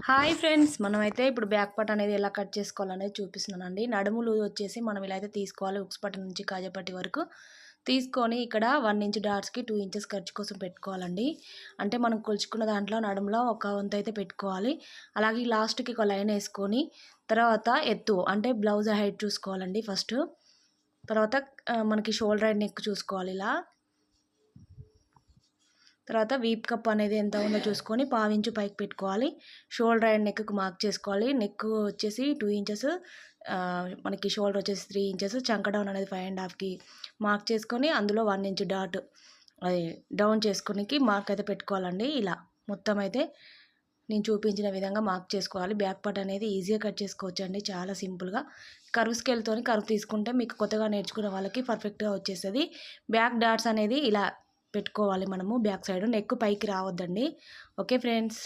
Hi friends, మనమైతే ఇప్పుడు back part అనేది ఎలా కట్ చేసుకోవాలనేది చూపిస్తున్నానండి. నడుములు వచ్చేసి మనం ఇలా అయితే తీసుకోవాలి. ఉక్స్ పట్టి నుంచి కాజాపట్టి వరకు తీసుకొని ఇక్కడ 1 ఇంచ్ డాట్స్కి 2 ఇంచెస్ ఖర్చు కోసం పెట్టుకోవాలండి. అంటే మనం కొలుచుకున్న దాంట్లో నడుములో ఒక వంతు అయితే పెట్టుకోవాలి. అలాగే లాస్ట్కి ఒక లైన్ వేసుకొని తర్వాత ఎత్తు అంటే బ్లౌజ్ హైట్ చూసుకోవాలండి ఫస్ట్. తర్వాత మనకి షోల్డర్ అండ్ నెక్ చూసుకోవాలి. ఇలా తర్వాత వీప్ కప్ అనేది ఎంత ఉందో చూసుకొని పావించు పైకి పెట్టుకోవాలి. షోల్డర్ అండ్ నెక్కి మార్క్ చేసుకోవాలి. నెక్ వచ్చేసి 2 ఇంచెస్, మనకి షోల్డర్ వచ్చేసి 3 ఇంచెస్, చంక డౌన్ అనేది 5.5కి మార్క్ చేసుకొని అందులో 1 ఇంచ్ డాట్ అది డౌన్ చేసుకునికి మార్క్ అయితే పెట్టుకోవాలండి. ఇలా మొత్తం అయితే నేను చూపించిన విధంగా మార్క్ చేసుకోవాలి. బ్యాక్ పార్ట్ అనేది ఈజీగా కట్ చేసుకోవచ్చు అండి, చాలా సింపుల్గా. కర్వ్ స్కేల్తో కర్వ్ తీసుకుంటే మీకు కొత్తగా నేర్చుకునే వాళ్ళకి పర్ఫెక్ట్గా వచ్చేస్తుంది. బ్యాక్ డాట్స్ అనేది ఇలా పెట్టుకోవాలి మనము. బ్యాక్ సైడ్ నెక్ పైకి రావద్దండి. Okay friends.